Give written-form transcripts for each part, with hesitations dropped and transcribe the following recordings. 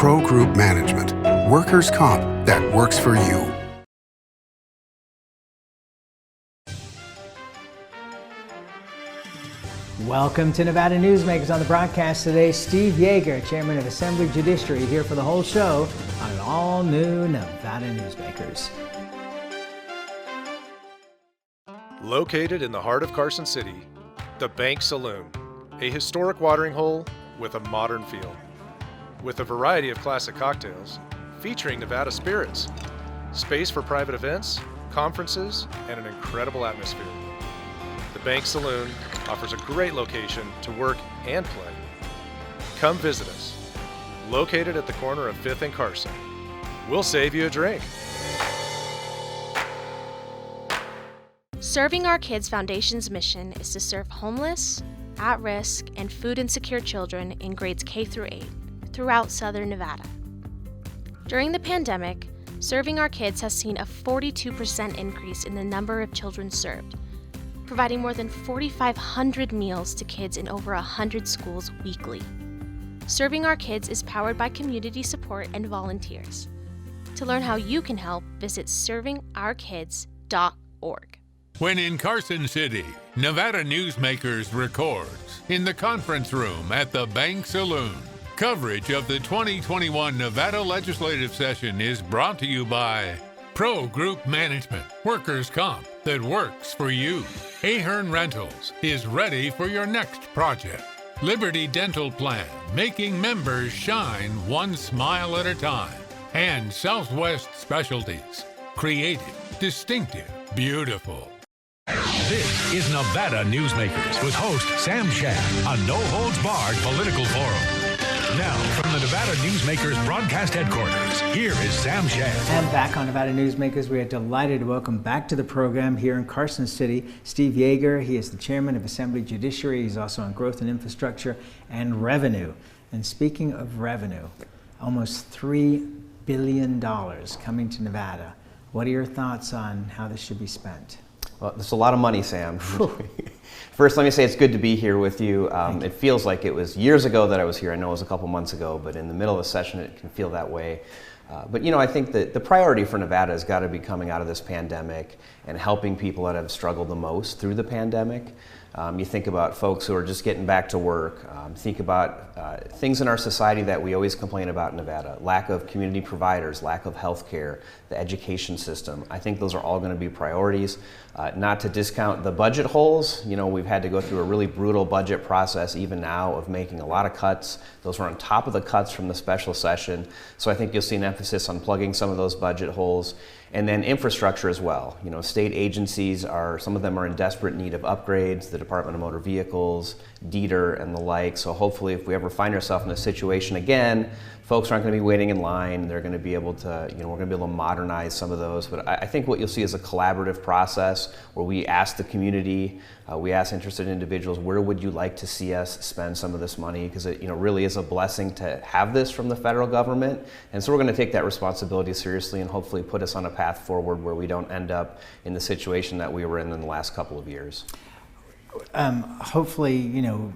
Pro Group Management. Workers' comp that works for you. Welcome to Nevada Newsmakers. On the broadcast today, Steve Yeager, Chairman of Assembly Judiciary, here for the whole show on an all-new Nevada Newsmakers. Located in the heart of Carson City, the Bank Saloon, a historic watering hole with a modern feel. With a variety of classic cocktails, featuring Nevada spirits, space for private events, conferences, and an incredible atmosphere. The Bank Saloon offers a great location to work and play. Come visit us. Located at the corner of 5th and Carson. We'll save you a drink. Serving Our Kids Foundation's mission is to serve homeless, at-risk, and food insecure children in grades K through 8 throughout Southern Nevada. During the pandemic, Serving Our Kids has seen a 42% increase in the number of children served, providing more than 4,500 meals to kids in over 100 schools weekly. Serving Our Kids is powered by community support and volunteers. To learn how you can help, visit servingourkids.org. When in Carson City, Nevada Newsmakers records in the conference room at the Bank Saloon. Coverage of the 2021 Nevada legislative session is brought to you by Pro Group Management, workers' comp that works for you. Ahern Rentals is ready for your next project. Liberty Dental Plan, making members shine one smile at a time. And Southwest Specialties, creative, distinctive, beautiful. This is Nevada Newsmakers with host Sam Shad, a no-holds-barred political forum. Now, from the Nevada Newsmakers broadcast headquarters, here is Sam Shad. And back on Nevada Newsmakers, we are delighted to welcome back to the program here in Carson City, Steve Yeager. He is the Chairman of Assembly Judiciary. He's also on Growth and Infrastructure and Revenue. And speaking of revenue, almost $3 billion coming to Nevada. What are your thoughts on how this should be spent? Well, there's a lot of money, Sam. First, let me say it's good to be here with you. It feels like it was years ago that I was here. I know it was a couple months ago, but in the middle of the session, it can feel that way. But I think that the priority for Nevada has got to be coming out of this pandemic and helping people that have struggled the most through the pandemic. You think about folks who are just getting back to work. Think about things in our society that we always complain about in Nevada. Lack of community providers, lack of health care, the education system. I think those are all going to be priorities. Not to discount the budget holes. We've had to go through a really brutal budget process even now of making a lot of cuts. Those were on top of the cuts from the special session. So I think you'll see an emphasis on plugging some of those budget holes. And then infrastructure as well. State agencies some of them are in desperate need of upgrades, the Department of Motor Vehicles, DETR, and the like. So hopefully if we ever find ourselves in a situation again, folks aren't going to be waiting in line. They're going to be able to, we're going to be able to modernize some of those. But I think what you'll see is a collaborative process where we ask the community, we ask interested individuals, where would you like to see us spend some of this money? Because it really is a blessing to have this from the federal government. And so we're going to take that responsibility seriously and hopefully put us on a path forward where we don't end up in the situation that we were in the last couple of years. Hopefully,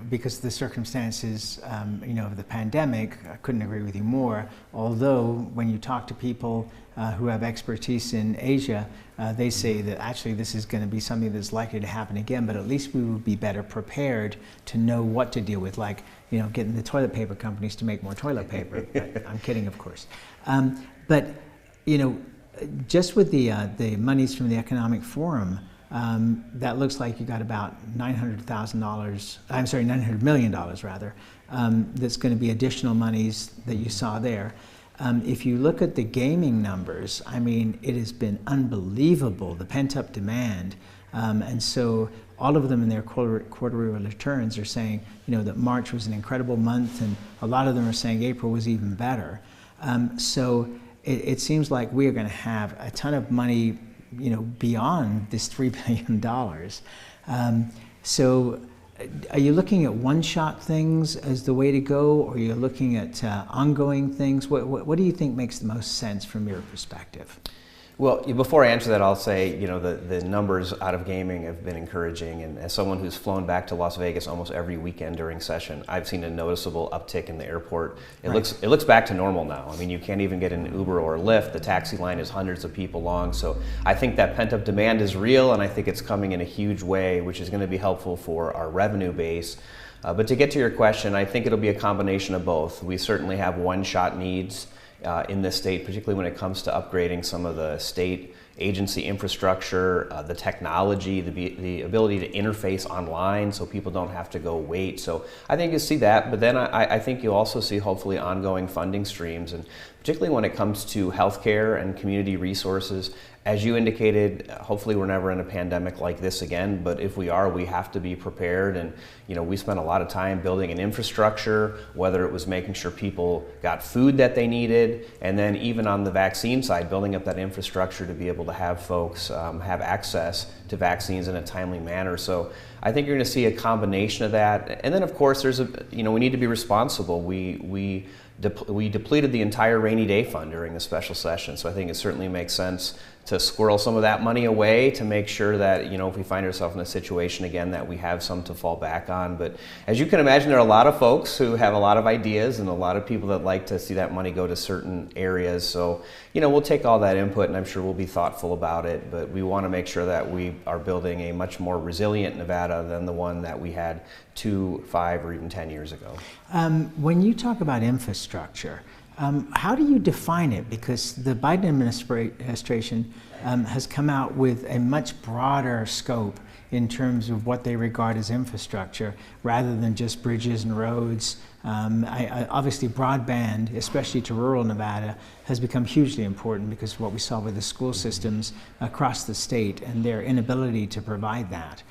because of the circumstances, of the pandemic, I couldn't agree with you more. Although when you talk to people who have expertise in Asia, they say that actually this is going to be something that's likely to happen again, but at least we would be better prepared to know what to deal with, like, getting the toilet paper companies to make more toilet paper. I'm kidding, of course. But just with the monies from the Economic Forum, that looks like you got about $900 million rather, that's going to be additional monies that you saw there. If you look at the gaming numbers, it has been unbelievable, the pent-up demand. And so all of them in their quarterly returns are saying, that March was an incredible month, and a lot of them are saying April was even better. So it seems like we are going to have a ton of money beyond this $3 billion. So are you looking at one-shot things as the way to go, or are you looking at ongoing things? What do you think makes the most sense from your perspective? Well, before I answer that, I'll say, the numbers out of gaming have been encouraging, and as someone who's flown back to Las Vegas almost every weekend during session, I've seen a noticeable uptick in the airport. It looks back to normal now. I mean, you can't even get an Uber or a Lyft. The taxi line is hundreds of people long, so I think that pent-up demand is real, and I think it's coming in a huge way, which is going to be helpful for our revenue base. But to get to your question, I think it'll be a combination of both. We certainly have one-shot needs in this state, particularly when it comes to upgrading some of the state agency infrastructure, the technology, the ability to interface online so people don't have to go wait. So I think you'll see that, but then I think you'll also see hopefully ongoing funding streams, and particularly when it comes to healthcare and community resources. As you indicated, hopefully we're never in a pandemic like this again, but if we are, we have to be prepared. And we spent a lot of time building an infrastructure, whether it was making sure people got food that they needed, and then even on the vaccine side, building up that infrastructure to be able to have folks have access to vaccines in a timely manner. So I think you're going to see a combination of that. And then of course we need to be responsible. We depleted the entire rainy day fund during the special session, so I think it certainly makes sense to squirrel some of that money away to make sure that, if we find ourselves in a situation again, that we have some to fall back on. But as you can imagine, there are a lot of folks who have a lot of ideas and a lot of people that like to see that money go to certain areas. So, we'll take all that input, and I'm sure we'll be thoughtful about it, but we want to make sure that we are building a much more resilient Nevada than the one that we had 2, 5, or even 10 years ago. When you talk about infrastructure, how do you define it? Because the Biden administration has come out with a much broader scope in terms of what they regard as infrastructure, rather than just bridges and roads. Obviously, broadband, especially to rural Nevada, has become hugely important because of what we saw with the school systems across the state and their inability to provide that.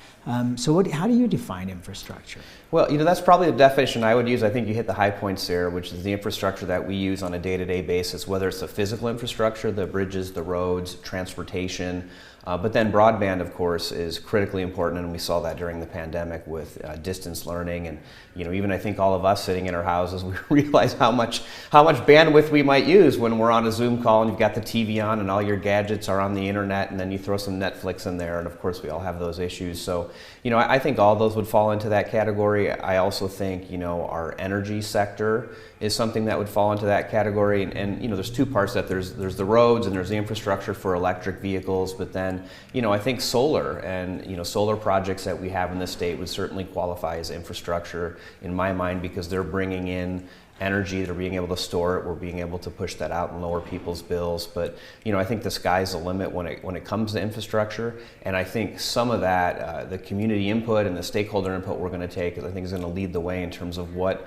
So how do you define infrastructure? Well, that's probably the definition I would use. I think you hit the high points there, which is the infrastructure that we use on a day-to-day basis, whether it's the physical infrastructure, the bridges, the roads, transportation, but then broadband, of course, is critically important, and we saw that during the pandemic with distance learning. And even I think all of us sitting in our houses, we realize how much bandwidth we might use when we're on a Zoom call and you've got the TV on and all your gadgets are on the internet, and then you throw some Netflix in there, and of course we all have those issues. So I think all those would fall into that category. I also think our energy sector is something that would fall into that category. And there's two parts that there's the roads and there's the infrastructure for electric vehicles, but then I think solar and solar projects that we have in this state would certainly qualify as infrastructure in my mind, because they're bringing in energy, they're being able to store it, we're being able to push that out and lower people's bills. But I think the sky's the limit when it comes to infrastructure, and I think some of that the community input and the stakeholder input we're going to take, I think, is going to lead the way in terms of what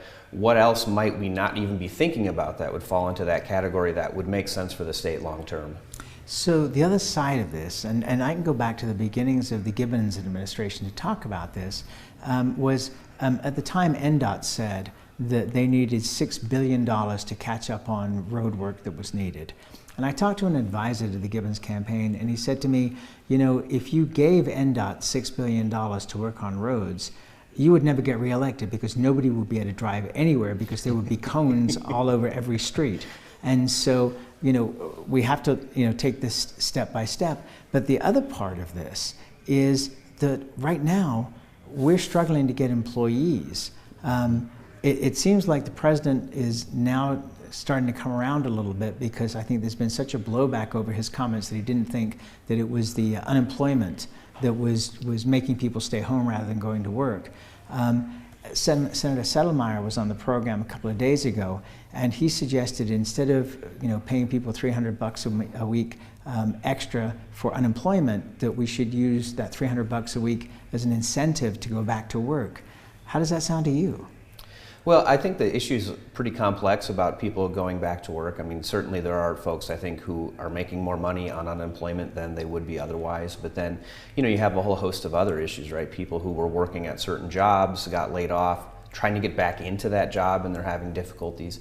else might we not even be thinking about that would fall into that category that would make sense for the state long term. So the other side of this, and I can go back to the beginnings of the Gibbons administration to talk about this, was at the time NDOT said that they needed $6 billion to catch up on road work that was needed. And I talked to an advisor to the Gibbons campaign, and he said to me, if you gave NDOT $6 billion to work on roads, you would never get reelected, because nobody would be able to drive anywhere, because there would be cones all over every street. And so, we have to, take this step by step. But the other part of this is that right now, we're struggling to get employees. It seems like the president is now starting to come around a little bit, because I think there's been such a blowback over his comments that he didn't think that it was the unemployment that was making people stay home rather than going to work. Senator Settlemyre was on the program a couple of days ago, and he suggested, instead of paying people $300 a week extra for unemployment, that we should use that $300 a week as an incentive to go back to work. How does that sound to you? Well, I think the issue is pretty complex about people going back to work. I mean, certainly there are folks, I think, who are making more money on unemployment than they would be otherwise. But then, you have a whole host of other issues, right? People who were working at certain jobs got laid off, trying to get back into that job, and they're having difficulties.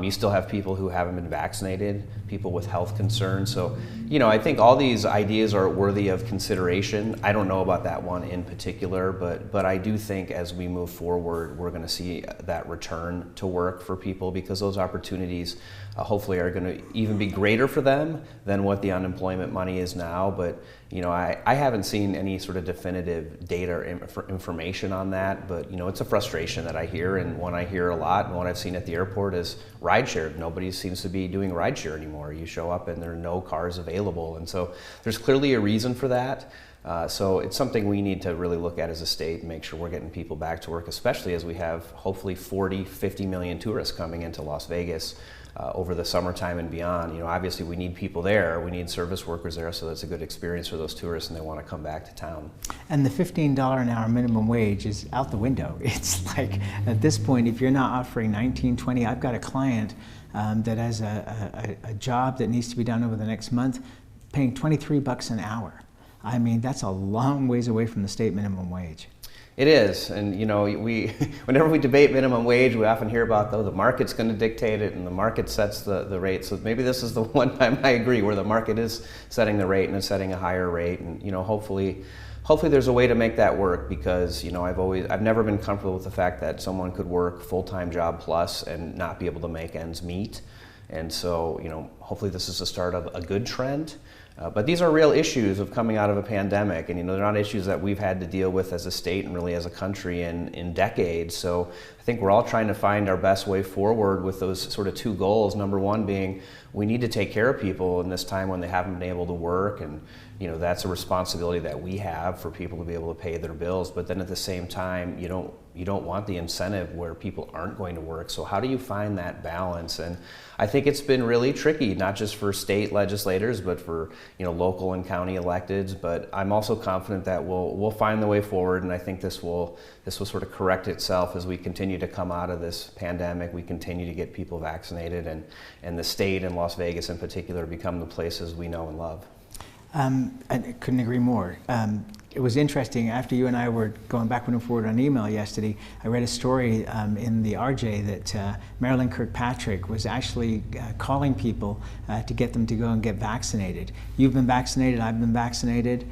You still have people who haven't been vaccinated, people with health concerns. So, I think all these ideas are worthy of consideration. I don't know about that one in particular, but I do think as we move forward, we're going to see that return to work for people, because those opportunities hopefully are going to even be greater for them than what the unemployment money is now. But I haven't seen any sort of definitive data or information on that, but it's a frustration that I hear, and one I hear a lot, and one I've seen at the airport is rideshare. Nobody seems to be doing rideshare anymore. You show up and there are no cars available, and so there's clearly a reason for that. So it's something we need to really look at as a state and make sure we're getting people back to work, especially as we have hopefully 50 million tourists coming into Las Vegas over the summertime and beyond. Obviously we need people there, we need service workers there, so that's a good experience for those tourists and they want to come back to town. And the $15 an hour minimum wage is out the window. It's like, at this point, if you're not offering $19, $20, I've got a client that has a job that needs to be done over the next month, paying $23 an hour. I mean, that's a long ways away from the state minimum wage. It is, and we whenever we debate minimum wage, we often hear about, though, the market's going to dictate it and the market sets the rate. So maybe this is the one time I agree where the market is setting the rate and it's setting a higher rate, and hopefully there's a way to make that work, because I've never been comfortable with the fact that someone could work full-time job plus and not be able to make ends meet. And so hopefully this is the start of a good trend. But these are real issues of coming out of a pandemic, and they're not issues that we've had to deal with as a state and really as a country in decades. So I think we're all trying to find our best way forward with those sort of two goals. Number one being, we need to take care of people in this time when they haven't been able to work, and that's a responsibility that we have for people to be able to pay their bills. But then at the same time, you don't want the incentive where people aren't going to work. So how do you find that balance? And I think it's been really tricky, not just for state legislators, but for local and county electeds. But I'm also confident that we'll find the way forward, and I think this will sort of correct itself as we continue to come out of this pandemic. We continue to get people vaccinated, and the state and Las Vegas in particular become the places we know and love. I couldn't agree more. It was interesting, after you and I were going backward and forward on email yesterday, I read a story in the RJ that Marilyn Kirkpatrick was actually calling people to get them to go and get vaccinated. You've been vaccinated, I've been vaccinated.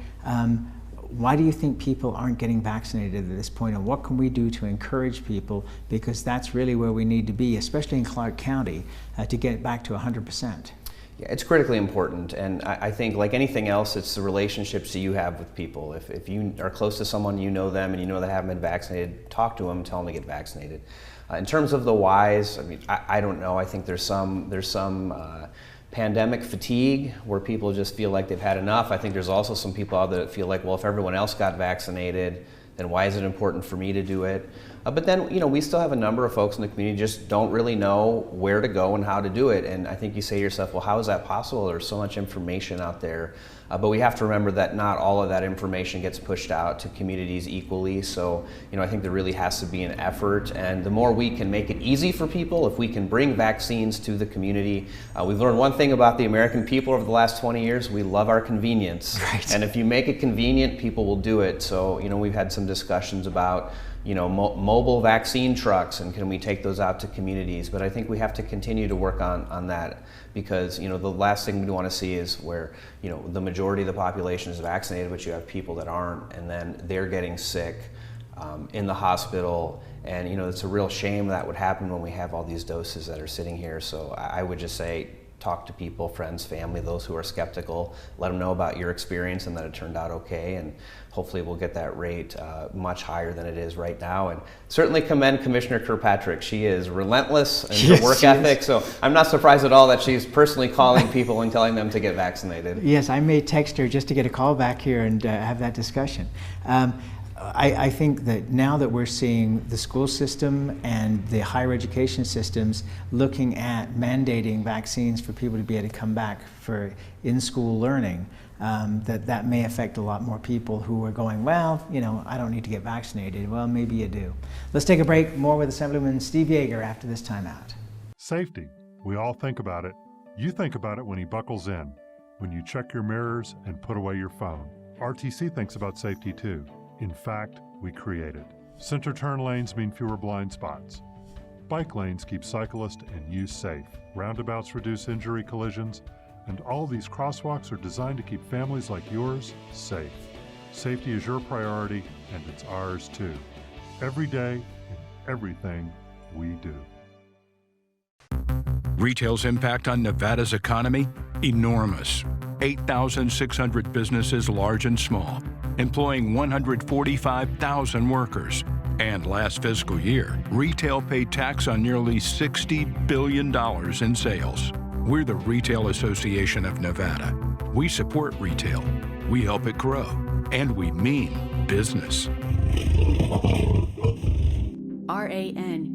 Why do you think people aren't getting vaccinated at this point, and what can we do to encourage people? Because that's really where we need to be, especially in Clark County, to get back to 100%. Yeah, it's critically important, and I think, like anything else, it's the relationships that you have with people. If you are close to someone, you know them, and you know they haven't been vaccinated, talk to them, tell them to get vaccinated. In terms of the whys, I don't know. I think there's some pandemic fatigue where people just feel like they've had enough. I think there's also some people out there that feel like, well, if everyone else got vaccinated, then why is it important for me to do it? But then, we still have a number of folks in the community just don't really know where to go and how to do it. And I think you say to yourself, well, how is that possible? There's so much information out there. But we have to remember that not all of that information gets pushed out to communities equally. So, I think there really has to be an effort. And the more we can make it easy for people, if we can bring vaccines to the community, we've learned one thing about the American people over the last 20 years, we love our convenience. Right. And if you make it convenient, people will do it. So, we've had some discussions about mobile vaccine trucks, and can we take those out to communities? But I think we have to continue to work on that, because the last thing we want to see is where the majority of the population is vaccinated, but you have people that aren't, and then they're getting sick in the hospital. And it's a real shame that would happen when we have all these doses that are sitting here. So I would just say, talk to people, friends, family, those who are skeptical, let them know about your experience and that it turned out okay, and hopefully we'll get that rate much higher than it is right now. And certainly commend Commissioner Kirkpatrick. She is relentless in her work ethic, so I'm not surprised at all that she's personally calling people and telling them to get vaccinated. Yes, I may text her just to get a call back here and have that discussion. I think that now that we're seeing the school system and the higher education systems looking at mandating vaccines for people to be able to come back for in-school learning, that may affect a lot more people who are going, well, I don't need to get vaccinated. Well, maybe you do. Let's take a break. More with Assemblyman Steve Yeager after this timeout. Safety. We all think about it. You think about it when he buckles in, when you check your mirrors and put away your phone. RTC thinks about safety too. In fact, we create it. Center turn lanes mean fewer blind spots. Bike lanes keep cyclists and you safe. Roundabouts reduce injury collisions, and all these crosswalks are designed to keep families like yours safe. Safety is your priority, and it's ours too. Every day, in everything we do. Retail's impact on Nevada's economy? Enormous. 8,600 businesses, large and small, employing 145,000 workers. And last fiscal year, retail paid tax on nearly $60 billion in sales. We're the Retail Association of Nevada. We support retail, we help it grow, and we mean business. RANNV.org.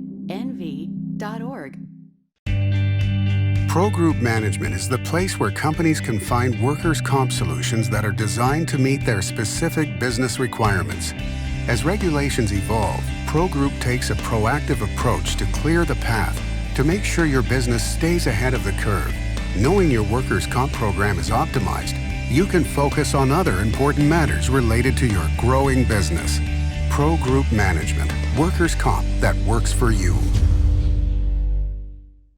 Pro Group Management is the place where companies can find workers' comp solutions that are designed to meet their specific business requirements. As regulations evolve, Pro Group takes a proactive approach to clear the path to make sure your business stays ahead of the curve. Knowing your workers' comp program is optimized, you can focus on other important matters related to your growing business. Pro Group Management, workers' comp that works for you.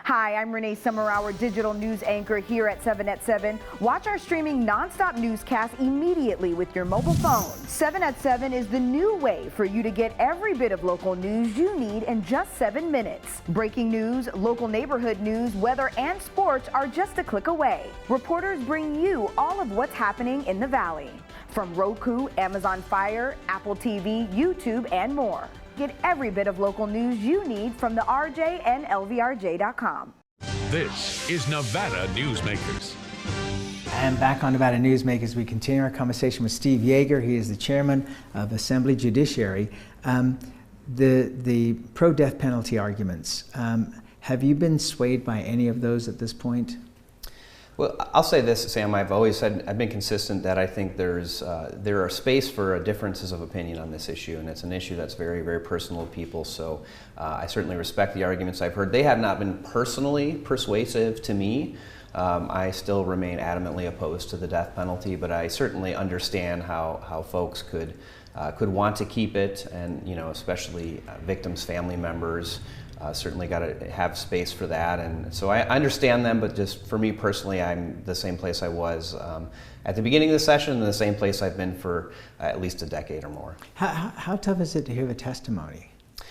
Hi, I'm Renee Summerhour, digital news anchor here at 7 at 7. Watch our streaming nonstop newscast immediately with your mobile phone. 7 at 7 is the new way for you to get every bit of local news you need in just 7 minutes. Breaking news, local neighborhood news, weather, and sports are just a click away. Reporters bring you all of what's happening in the Valley. From Roku, Amazon Fire, Apple TV, YouTube, and more. Get every bit of local news you need from the RJ and LVRJ.com. This is Nevada Newsmakers. And back on Nevada Newsmakers, we continue our conversation with Steve Yeager. He is the chairman of Assembly Judiciary. The pro-death penalty arguments, have you been swayed by any of those at this point? Well, I'll say this, Sam. I've always said, I've been consistent that I think there are space for differences of opinion on this issue, and it's an issue that's very, very personal to people. So I certainly respect the arguments I've heard. They have not been personally persuasive to me. I still remain adamantly opposed to the death penalty, but I certainly understand how folks could want to keep it, and especially victims' family members. Certainly got to have space for that, and so I understand them, but just for me personally, I'm the same place I was at the beginning of the session, and the same place I've been for at least a decade or more. How tough is it to hear the testimony?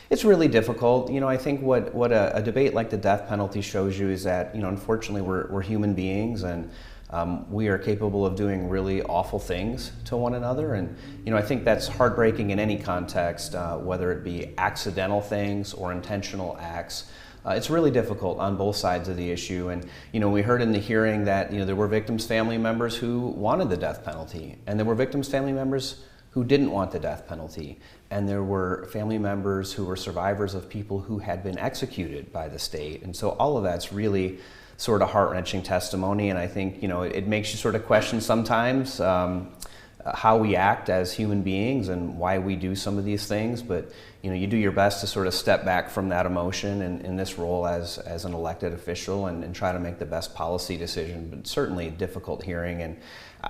It's really difficult. I think what a debate like the death penalty shows you is that, unfortunately we're human beings, and we are capable of doing really awful things to one another, and I think that's heartbreaking in any context, whether it be accidental things or intentional acts. It's really difficult on both sides of the issue, and we heard in the hearing that there were victims' family members who wanted the death penalty, and there were victims' family members who didn't want the death penalty, and there were family members who were survivors of people who had been executed by the state, and so all of that's really sort of heart-wrenching testimony, and I think it makes you sort of question sometimes how we act as human beings and why we do some of these things. But you do your best to sort of step back from that emotion in this role as an elected official and try to make the best policy decision. But certainly a difficult hearing, and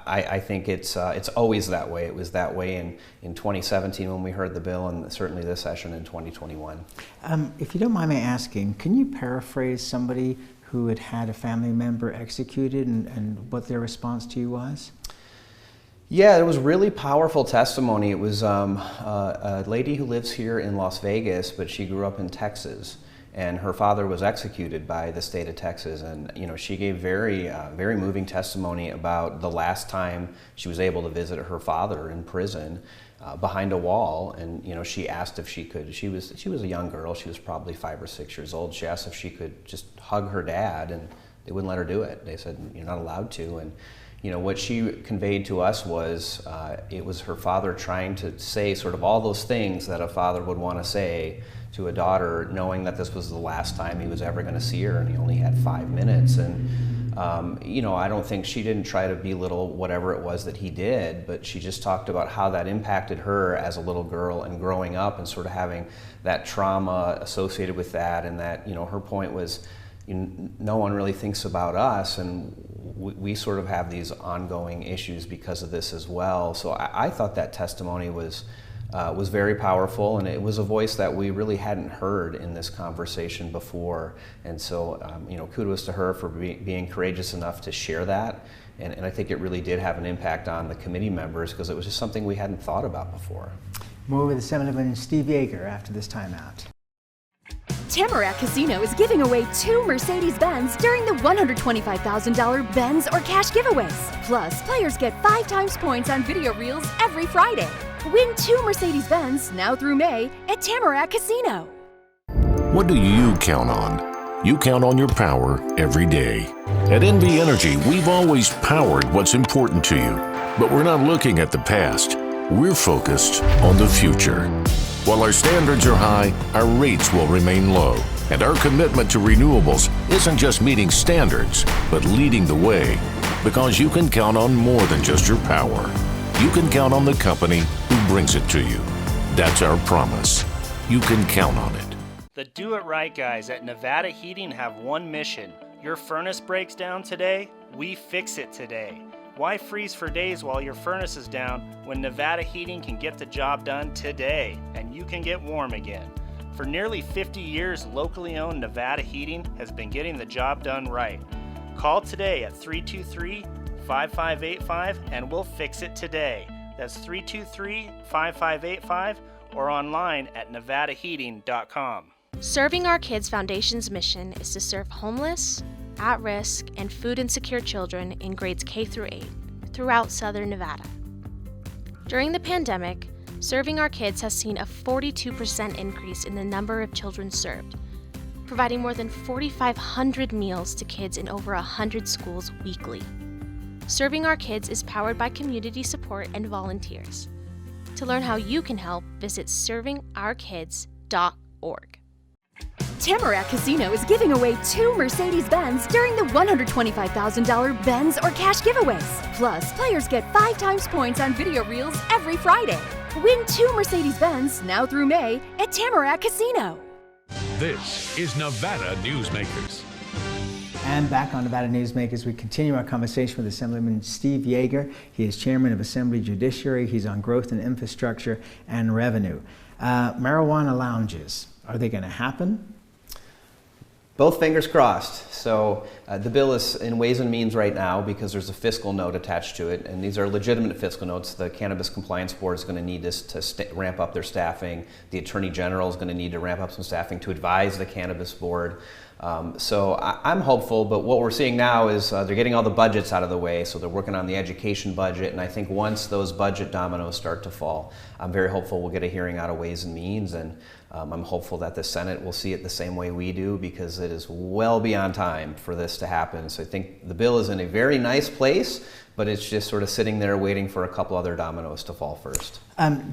I think it's always that way. It was that way in 2017 when we heard the bill, and certainly this session in 2021. If you don't mind me asking, can you paraphrase somebody who had had a family member executed and what their response to you was? Yeah, it was really powerful testimony. It was a lady who lives here in Las Vegas, but she grew up in Texas, and her father was executed by the state of Texas. And she gave very moving testimony about the last time she was able to visit her father in prison, behind a wall, and she asked if she could. She was a young girl. She was probably 5 or 6 years old. She asked if she could just hug her dad, and they wouldn't let her do it. They said you're not allowed to. And what she conveyed to us was it was her father trying to say sort of all those things that a father would want to say to a daughter, knowing that this was the last time he was ever going to see her, and he only had 5 minutes. And I don't think she didn't try to belittle whatever it was that he did, but she just talked about how that impacted her as a little girl and growing up and sort of having that trauma associated with that, and that, her point was, no one really thinks about us, and we sort of have these ongoing issues because of this as well. So I thought that testimony was was very powerful, and it was a voice that we really hadn't heard in this conversation before. And so, kudos to her for being courageous enough to share that. And I think it really did have an impact on the committee members because it was just something we hadn't thought about before. More with Assemblyman Steve Yeager after this timeout. Tamarack Casino is giving away 2 Mercedes-Benz during the $125,000 Benz or cash giveaways. Plus, players get 5 times points on video reels every Friday. Win 2 Mercedes-Benz now through May at Tamarack Casino. What do you count on? You count on your power every day. At NV Energy, we've always powered what's important to you. But we're not looking at the past. We're focused on the future. While our standards are high, our rates will remain low. And our commitment to renewables isn't just meeting standards, but leading the way. Because you can count on more than just your power. You can count on the company who brings it to you. That's our promise. You can count on it. The Do It Right guys at Nevada Heating have one mission. Your furnace breaks down today, we fix it today. Why freeze for days while your furnace is down when Nevada Heating can get the job done today and you can get warm again? For nearly 50 years, locally owned Nevada Heating has been getting the job done right. Call today at 323-5585 and we'll fix it today. That's 323-5585 or online at nevadaheating.com. Serving Our Kids Foundation's mission is to serve homeless, at-risk, and food insecure children in grades K through 8 throughout Southern Nevada. During the pandemic, Serving Our Kids has seen a 42% increase in the number of children served, providing more than 4,500 meals to kids in over 100 schools weekly. Serving Our Kids is powered by community support and volunteers. To learn how you can help, visit servingourkids.org. Tamarack Casino is giving away 2 Mercedes-Benz during the $125,000 Benz or cash giveaways. Plus, players get 5 times points on video reels every Friday. Win 2 Mercedes-Benz now through May at Tamarack Casino. This is Nevada Newsmakers. And back on Nevada Newsmakers, we continue our conversation with Assemblyman Steve Yeager. He is chairman of Assembly Judiciary. He's on growth and infrastructure and revenue. Marijuana lounges, are they going to happen? Both fingers crossed. So the bill is in Ways and Means right now because there's a fiscal note attached to it, and these are legitimate fiscal notes. The Cannabis Compliance Board is going to need this to ramp up their staffing. The Attorney General is going to need to ramp up some staffing to advise the Cannabis Board. So I'm hopeful, but what we're seeing now is they're getting all the budgets out of the way, so they're working on the education budget, and I think once those budget dominoes start to fall, I'm very hopeful we'll get a hearing out of Ways and Means, and I'm hopeful that the Senate will see it the same way we do because it is well beyond time for this to happen. So I think the bill is in a very nice place, but it's just sort of sitting there waiting for a couple other dominoes to fall first.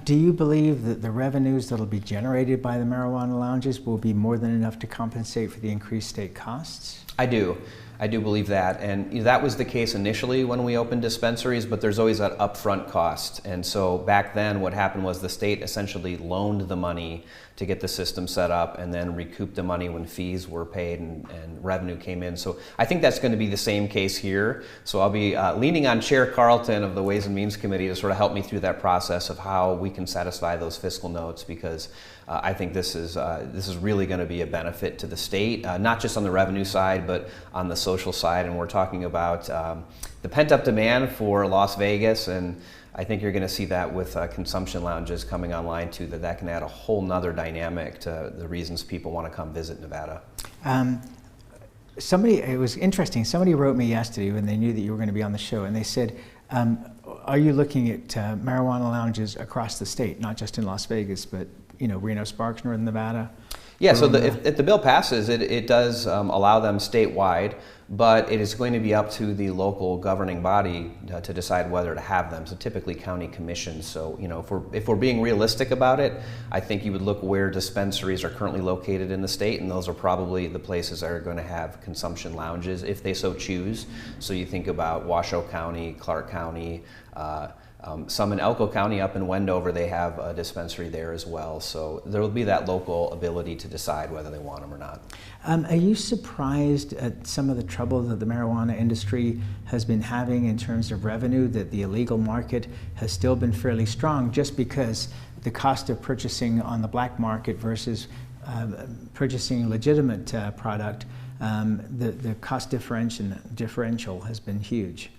Do you believe that the revenues that will be generated by the marijuana lounges will be more than enough to compensate for the increased state costs? I do. I do believe that, and that was the case initially when we opened dispensaries, but there's always that upfront cost. And so back then what happened was the state essentially loaned the money to get the system set up and then recouped the money when fees were paid and revenue came in. So I think that's going to be the same case here. So I'll be leaning on Chair Carlton of the Ways and Means Committee to sort of help me through that process of how we can satisfy those fiscal notes, because I think this is really going to be a benefit to the state, not just on the revenue side, but on the social side. And we're talking about the pent-up demand for Las Vegas, and I think you're going to see that with consumption lounges coming online too, that can add a whole nother dynamic to the reasons people want to come visit Nevada. It was interesting, somebody wrote me yesterday when they knew that you were going to be on the show, and they said, are you looking at marijuana lounges across the state, not just in Las Vegas, but Reno, Sparks, Northern Nevada? Yeah, so if the bill passes, it does allow them statewide, but it is going to be up to the local governing body to decide whether to have them. So typically county commissions. So if we're being realistic about it, I think you would look where dispensaries are currently located in the state, and those are probably the places that are going to have consumption lounges if they so choose. So you think about Washoe County, Clark County, Some in Elko County, up in Wendover, they have a dispensary there as well. So there will be that local ability to decide whether they want them or not. Are you surprised at some of the trouble that the marijuana industry has been having in terms of revenue, that the illegal market has still been fairly strong, just because the cost of purchasing on the black market versus purchasing legitimate product, the cost differential has been huge?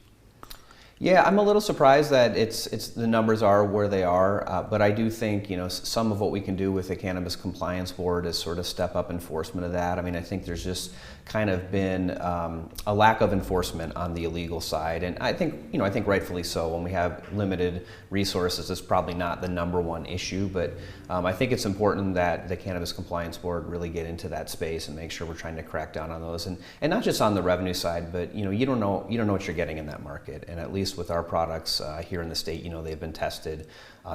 Yeah, I'm a little surprised that the numbers are where they are, but I do think, you know, some of what we can do with the Cannabis Compliance Board is sort of step up enforcement of that. I mean, I think there's just kind of been a lack of enforcement on the illegal side, and I think, you know, I think rightfully so. When we have limited resources, it's probably not the number one issue, but I think it's important that the Cannabis Compliance Board really get into that space and make sure we're trying to crack down on those, and not just on the revenue side, but you know, you don't know what you're getting in that market, and at least with our products here in the state, you know, they've been tested,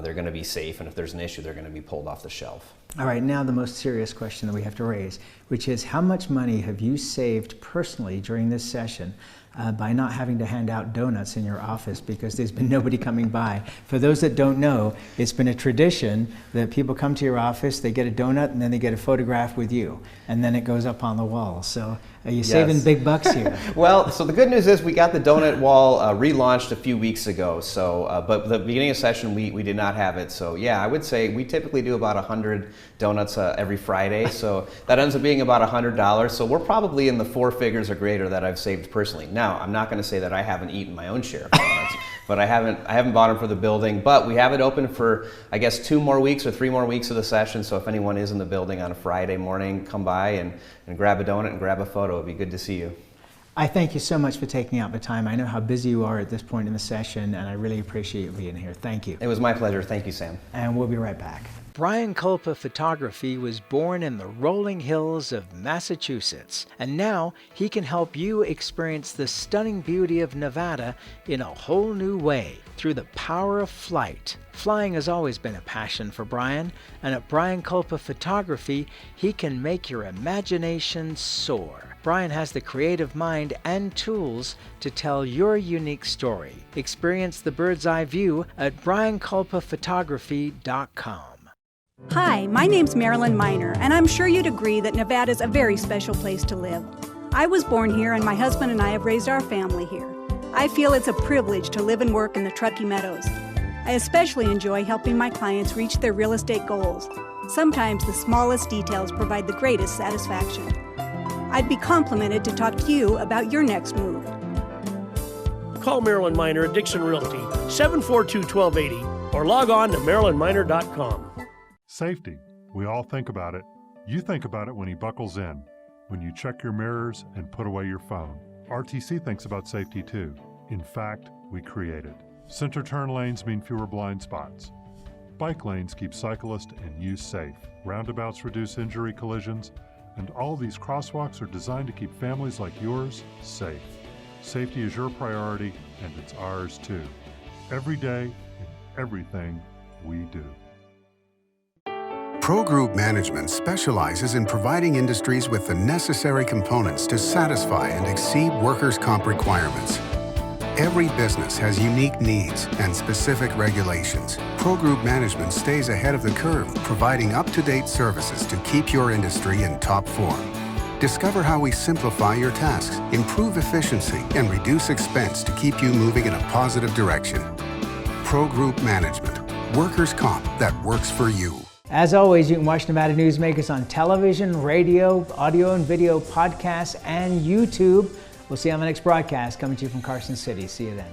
they're going to be safe, and if there's an issue, they're going to be pulled off the shelf. All right, now the most serious question that we have to raise, which is how much money have you saved personally during this session by not having to hand out donuts in your office because there's been nobody coming by? For those that don't know, it's been a tradition that people come to your office, they get a donut, and then they get a photograph with you, and then it goes up on the wall. So are you saving big bucks here? Well, so the good news is we got the donut wall relaunched a few weeks ago. So, but the beginning of session we did not have it. So yeah, I would say we typically do about 100 donuts every Friday. So that ends up being about $100. So we're probably in the four figures or greater that I've saved personally. Now, I'm not going to say that I haven't eaten my own share of donuts, but I haven't bought them for the building. But we have it open for, I guess, 2 more weeks or 3 more weeks of the session. So if anyone is in the building on a Friday morning, come by and grab a donut and grab a photo. It'd be good to see you. I thank you so much for taking out the time. I know how busy you are at this point in the session, and I really appreciate you being here. Thank you. It was my pleasure. Thank you, Sam. And we'll be right back. Brian Kulpa Photography was born in the rolling hills of Massachusetts, and now he can help you experience the stunning beauty of Nevada in a whole new way through the power of flight. Flying has always been a passion for Brian, and at Brian Kulpa Photography, he can make your imagination soar. Brian has the creative mind and tools to tell your unique story. Experience the bird's eye view at briankulpaphotography.com. Hi, my name's Marilyn Miner, and I'm sure you'd agree that Nevada's a very special place to live. I was born here, and my husband and I have raised our family here. I feel it's a privilege to live and work in the Truckee Meadows. I especially enjoy helping my clients reach their real estate goals. Sometimes the smallest details provide the greatest satisfaction. I'd be complimented to talk to you about your next move. Call Marilyn Miner at Dixon Realty, 742-1280, or log on to marilynminer.com. Safety. We all think about it. You think about it when he buckles in, when you check your mirrors and put away your phone. RTC thinks about safety too. In fact, we create it. Center turn lanes mean fewer blind spots. Bike lanes keep cyclists and you safe. Roundabouts reduce injury collisions, and all these crosswalks are designed to keep families like yours safe. Safety is your priority, and it's ours too. Every day, in everything we do. Pro Group Management specializes in providing industries with the necessary components to satisfy and exceed workers' comp requirements. Every business has unique needs and specific regulations. Pro Group Management stays ahead of the curve, providing up-to-date services to keep your industry in top form. Discover how we simplify your tasks, improve efficiency, and reduce expense to keep you moving in a positive direction. Pro Group Management. Workers' comp that works for you. As always, you can watch Nevada Newsmakers on television, radio, audio and video podcasts, and YouTube. We'll see you on the next broadcast coming to you from Carson City. See you then.